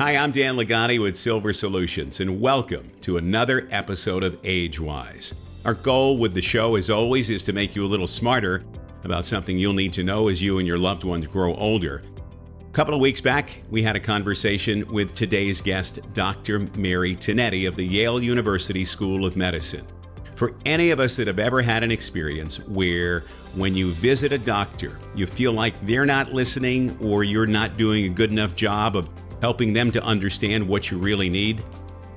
Hi, I'm Dan Lagani with Silver Solutions, and welcome to another episode of AgeWise. Our goal with the show, as always, is to make you a little smarter about something you'll need to know as you and your loved ones grow older. A couple of weeks back, we had a conversation with today's guest, Dr. Mary Tinetti of the Yale University School of Medicine. For any of us that have ever had an experience where when you visit a doctor, you feel like they're not listening or you're not doing a good enough job of helping them to understand what you really need,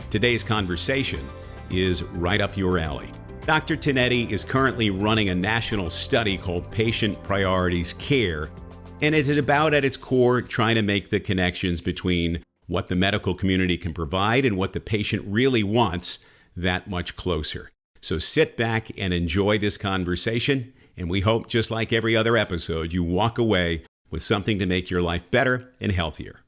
today's conversation is right up your alley. Dr. Tinetti is currently running a national study called Patient Priorities Care, and it is about, at its core, trying to make the connections between what the medical community can provide and what the patient really wants that much closer. So sit back and enjoy this conversation, and we hope, just like every other episode, you walk away with something to make your life better and healthier.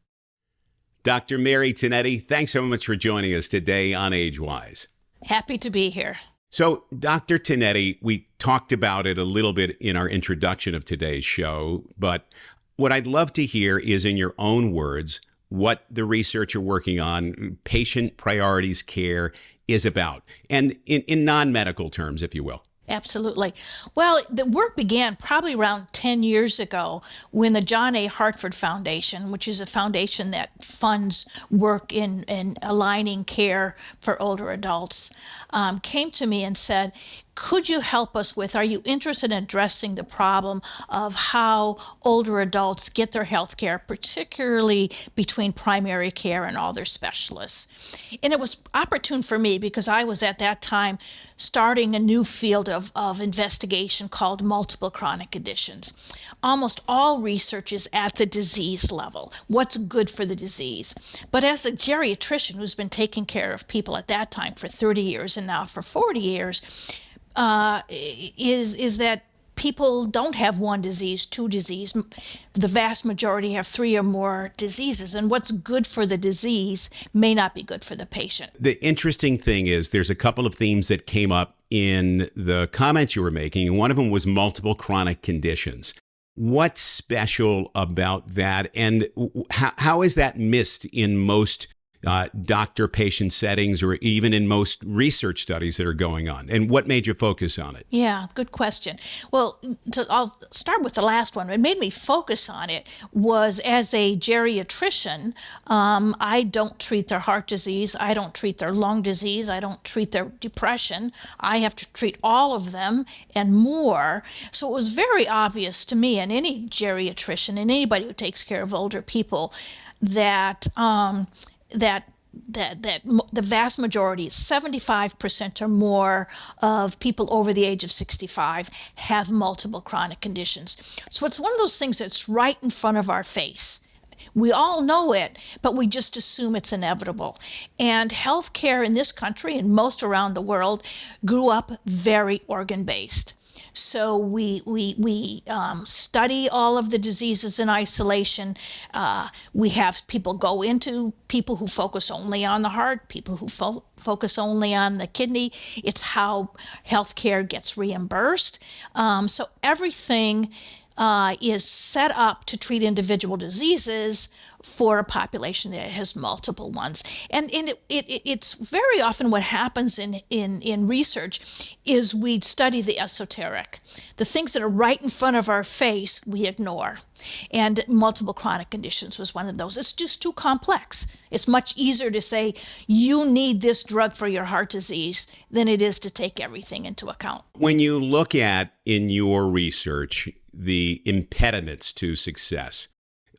Dr. Mary Tinetti, thanks so much for joining us today on AgeWise. Happy to be here. So, Dr. Tinetti, we talked about it a little bit in our introduction of today's show, but what I'd love to hear is, in your own words, what the research you're working on, Patient Priorities Care, is about, and in non-medical terms, if you will. Absolutely. Well, the work began probably around 10 years ago when the John A. Hartford Foundation, which is a foundation that funds work in aligning care for older adults, came to me and said, could you help us with, are you interested in addressing the problem of how older adults get their health care, particularly between primary care and all their specialists? And it was opportune for me because I was at that time starting a new field of investigation called multiple chronic conditions. Almost all research is at the disease level. What's good for the disease? But as a geriatrician who's been taking care of people at that time for 30 years and now for 40 years, is that people don't have one disease, two diseases. The vast majority have three or more diseases, and what's good for the disease may not be good for the patient. The interesting thing is there's a couple of themes that came up in the comments you were making, and one of them was multiple chronic conditions. What's special about that, and how is that missed in most doctor-patient settings or even in most research studies that are going on? And what made you focus on it? Yeah, good question. Well, I'll start with the last one. What made me focus on it was, as a geriatrician, I don't treat their heart disease, I don't treat their lung disease, I don't treat their depression. I have to treat all of them and more. So it was very obvious to me, and any geriatrician and anybody who takes care of older people, that the vast majority, 75% or more of people over the age of 65 have multiple chronic conditions. So it's one of those things that's right in front of our face. We all know it, but we just assume it's inevitable. And healthcare in this country and most around the world grew up very organ-based. So we study all of the diseases in isolation. We have people go into people who focus only on the heart, people who focus only on the kidney. It's how healthcare gets reimbursed. So everything is set up to treat individual diseases for a population that has multiple ones. And it's very often what happens in research is we study the esoteric. The things that are right in front of our face, we ignore. And multiple chronic conditions was one of those. It's just too complex. It's much easier to say, you need this drug for your heart disease than it is to take everything into account. When you look at, in your research, the impediments to success,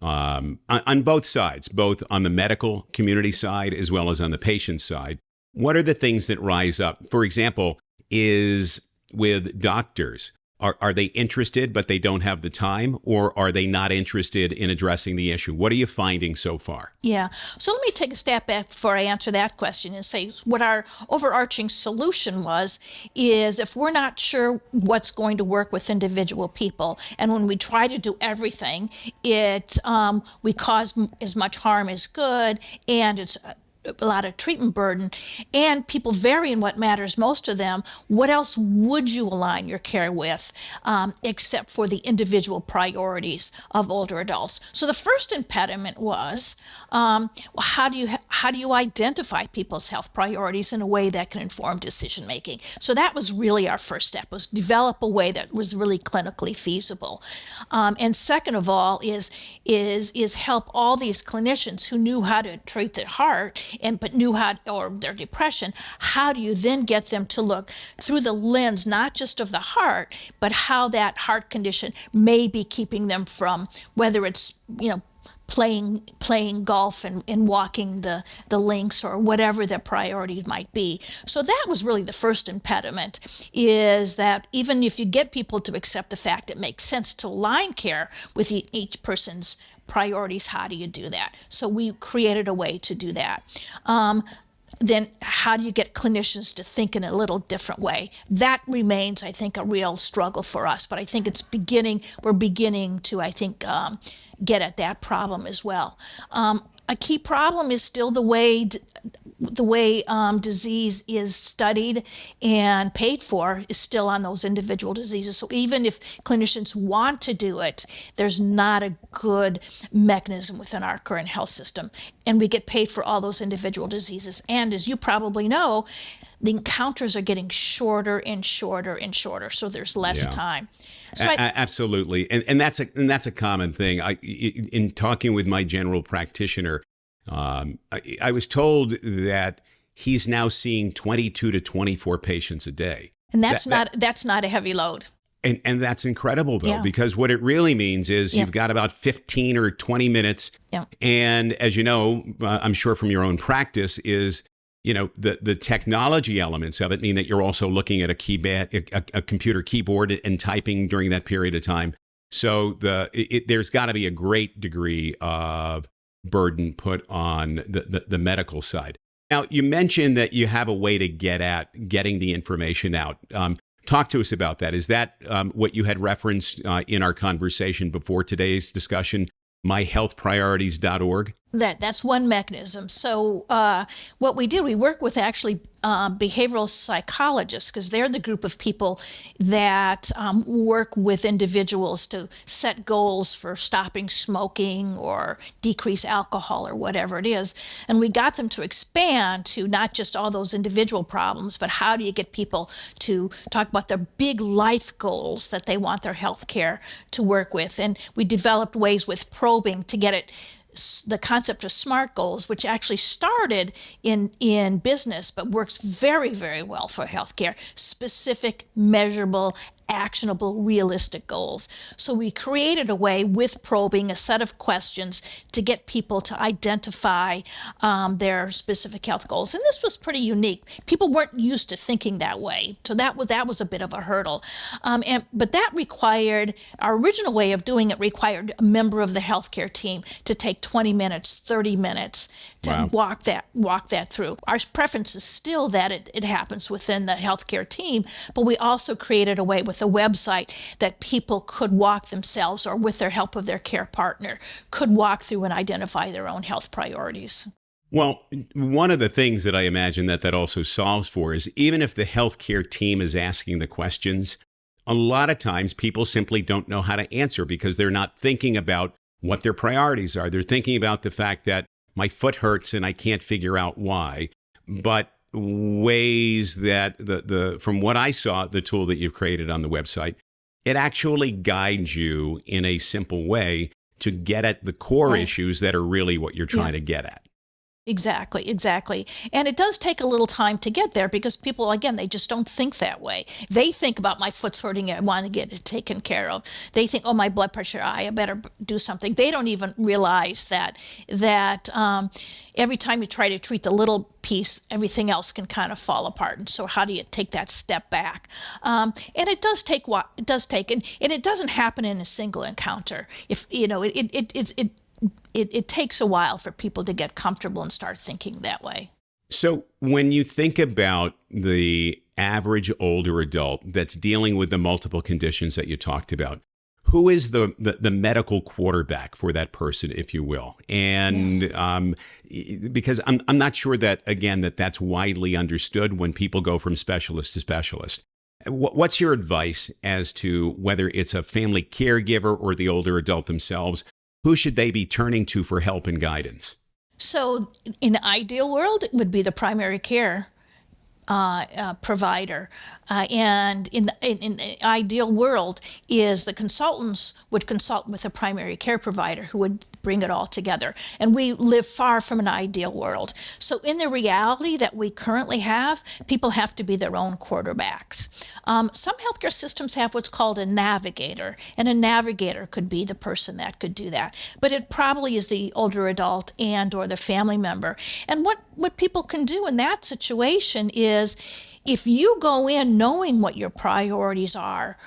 on both sides, both on the medical community side as well as on the patient side, what are the things that rise up? For example, is with doctors, are they interested but they don't have the time, or are they not interested in addressing the issue? What are you finding so far? Yeah. So let me take a step back before I answer that question and say what our overarching solution is if we're not sure what's going to work with individual people, and when we try to do everything, we cause as much harm as good, and it's treatment burden, and people vary in what matters most to them. What else would you align your care with, except for the individual priorities of older adults? So the first impediment was, well, how do you identify people's health priorities in a way that can inform decision making? So that was really our first step, was develop a way that was really clinically feasible. And second of all is help all these clinicians who knew how to treat their heart but knew how, or their depression, how do you then get them to look through the lens not just of the heart, but how that heart condition may be keeping them from, whether it's playing golf and walking the links, or whatever their priority might be. So that was really the first impediment, is that even if you get people to accept the fact it makes sense to align care with each person's priorities, how do you do that? So we created a way to do that. Then how do you get clinicians to think in a little different way? That remains, I think, a real struggle for us, but I think we're beginning to, I think, get at that problem as well. A key problem is still the way disease is studied and paid for is still on those individual diseases. So even if clinicians want to do it, there's not a good mechanism within our current health system. And we get paid for all those individual diseases. And as you probably know, the encounters are getting shorter and shorter and shorter. So there's less time. So absolutely. And that's a common thing. In talking with my general practitioner, I was told that he's now seeing 22 to 24 patients a day. And that's not a heavy load. And that's incredible, though, because what it really means is you've got about 15 or 20 minutes. Yeah. And as you know, I'm sure from your own practice, is the technology elements of it mean that you're also looking at a computer keyboard and typing during that period of time. So there's got to be a great degree of burden put on the medical side. Now, you mentioned that you have a way to get at getting the information out. Talk to us about that. Is that what you had referenced in our conversation before today's discussion, myhealthpriorities.org? That's one mechanism. So what we did, we work with actually behavioral psychologists, because they're the group of people that work with individuals to set goals for stopping smoking or decrease alcohol or whatever it is. And we got them to expand to not just all those individual problems, but how do you get people to talk about their big life goals that they want their health care to work with. And we developed ways with probing to get it, the concept of SMART goals, which actually started in business but works very, very well for healthcare: specific, measurable, actionable, realistic goals. So we created a way with probing, a set of questions to get people to identify their specific health goals. And this was pretty unique. People weren't used to thinking that way. So that was a bit of a hurdle. But that required, our original way of doing it required a member of the healthcare team to take 20 minutes, 30 minutes to walk that through. Our preference is still that it happens within the healthcare team, but we also created a way with a website that people could walk themselves, or with their help of their care partner, could walk through and identify their own health priorities. Well, one of the things that I imagine that also solves for is, even if the healthcare team is asking the questions, a lot of times people simply don't know how to answer because they're not thinking about what their priorities are. They're thinking about the fact that my foot hurts and I can't figure out why. But ways that from what I saw, the tool that you've created on the website, it actually guides you in a simple way to get at the core issues that are really what you're trying to get at. Exactly. And it does take a little time to get there, because people, again, they just don't think that way. They think about, my foot's hurting, I want to get it taken care of. They think, oh, my blood pressure, I better do something. They don't even realize that every time you try to treat the little piece, everything else can kind of fall apart. And so how do you take that step back? And it does take and it doesn't happen in a single encounter. If it takes a while for people to get comfortable and start thinking that way. So when you think about the average older adult that's dealing with the multiple conditions that you talked about, who is the medical quarterback for that person, if you will? And because I'm not sure that, again, that's widely understood when people go from specialist to specialist. What's your advice as to whether it's a family caregiver or the older adult themselves? Who should they be turning to for help and guidance? So in the ideal world, it would be the primary care provider. And in the ideal world is the consultants would consult with a primary care provider who would bring it all together. And we live far from an ideal world. So in the reality that we currently have, people have to be their own quarterbacks. Some healthcare systems have what's called a navigator, and a navigator could be the person that could do that. But it probably is the older adult and or the family member. And what people can do in that situation is, if you go in knowing what your priorities are,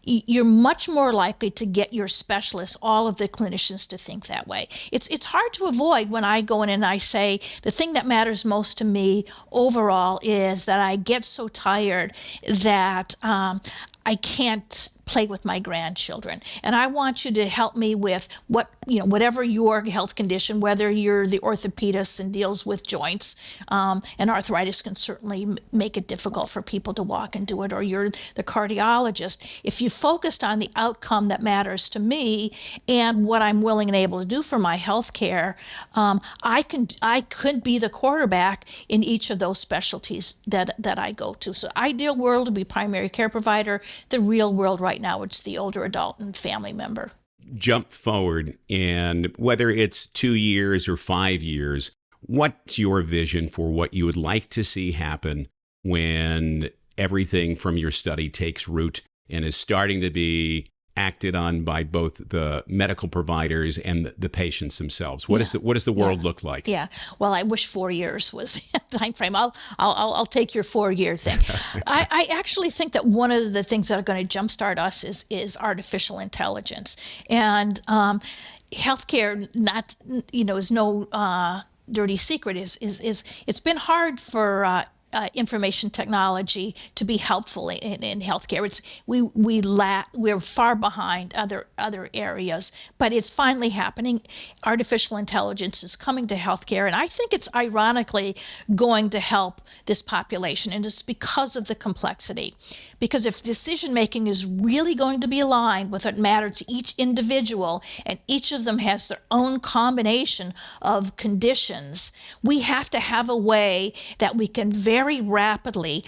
you're much more likely to get your specialists, all of the clinicians, to think that way. It's hard to avoid when I go in and I say, the thing that matters most to me overall is that I get so tired that I can't play with my grandchildren. And I want you to help me with whatever your health condition, whether you're the orthopedist and deals with joints, and arthritis can certainly make it difficult for people to walk and do it, or you're the cardiologist. If you focused on the outcome that matters to me and what I'm willing and able to do for my health care, I could be the quarterback in each of those specialties that I go to. So ideal world would be primary care provider. The real world right now, it's the older adult and family member. Jump forward, and whether it's 2 years or 5 years, what's your vision for what you would like to see happen when everything from your study takes root and is starting to be acted on by both the medical providers and the patients themselves? What does the world look like? Yeah. Well, I wish 4 years was the time frame. I'll take your 4-year thing. I actually think that one of the things that are going to jumpstart us is artificial intelligence, and healthcare. Is no dirty secret. Is it's been hard for information technology to be helpful in healthcare. We're far behind other areas, but it's finally happening. Artificial intelligence is coming to healthcare, and I think it's ironically going to help this population, and it's because of the complexity. Because if decision making is really going to be aligned with what matters to each individual, and each of them has their own combination of conditions, we have to have a way that we can very rapidly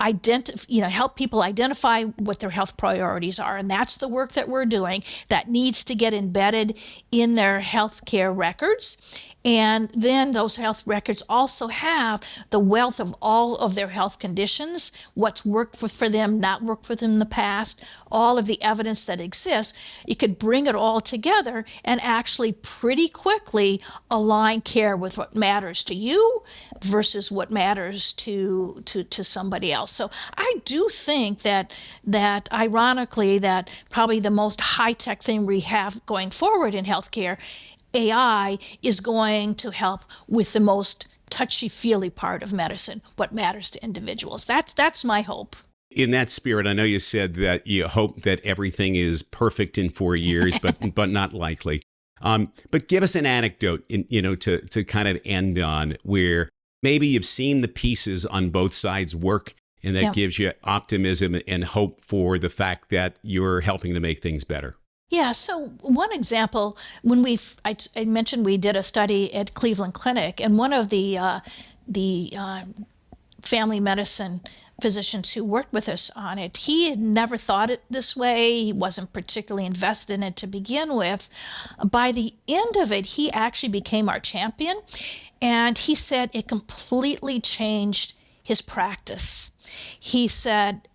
help people identify what their health priorities are. And that's the work that we're doing that needs to get embedded in their healthcare records. And then those health records also have the wealth of all of their health conditions, what's worked for them, not worked for them in the past, all of the evidence that exists. You could bring it all together and actually pretty quickly align care with what matters to you versus what matters to somebody else. So I do think that ironically, that probably the most high-tech thing we have going forward in healthcare, AI, is going to help with the most touchy-feely part of medicine, what matters to individuals. That's my hope. In that spirit, I know you said that you hope that everything is perfect in 4 years, but not likely. But give us an anecdote, to kind of end on, where maybe you've seen the pieces on both sides work, and that gives you optimism and hope for the fact that you're helping to make things better. Yeah, so one example, when I mentioned we did a study at Cleveland Clinic, and one of the family medicine physicians who worked with us on it, he had never thought it this way. He wasn't particularly invested in it to begin with. By the end of it, he actually became our champion, and he said it completely changed his practice. He said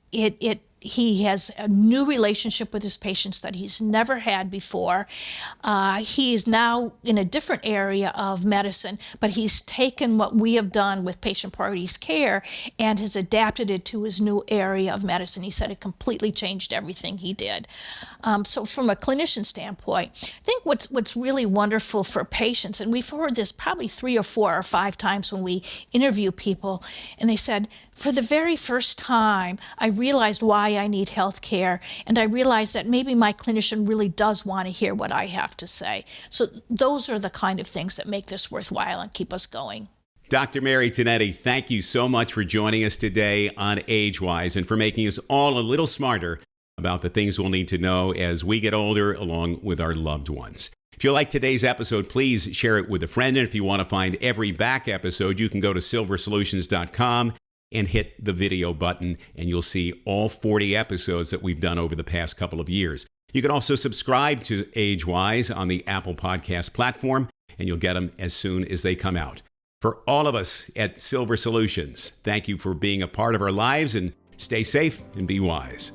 he has a new relationship with his patients that he's never had before. He is now in a different area of medicine, but he's taken what we have done with patient priorities care and has adapted it to his new area of medicine. He said it completely changed everything he did. So from a clinician standpoint, I think what's really wonderful for patients, and we've heard this probably 3 or 4 or 5 times when we interview people, and they said, for the very first time, I realized why I need health care, and I realized that maybe my clinician really does want to hear what I have to say. So those are the kind of things that make this worthwhile and keep us going. Dr. Mary Tinetti, thank you so much for joining us today on AgeWise and for making us all a little smarter about the things we'll need to know as we get older along with our loved ones. If you like today's episode, please share it with a friend. And if you want to find every back episode, you can go to silversolutions.com and hit the video button, and you'll see all 40 episodes that we've done over the past couple of years. You can also subscribe to AgeWise on the Apple Podcast platform, and you'll get them as soon as they come out. For all of us at Silver Solutions, thank you for being a part of our lives, and stay safe and be wise.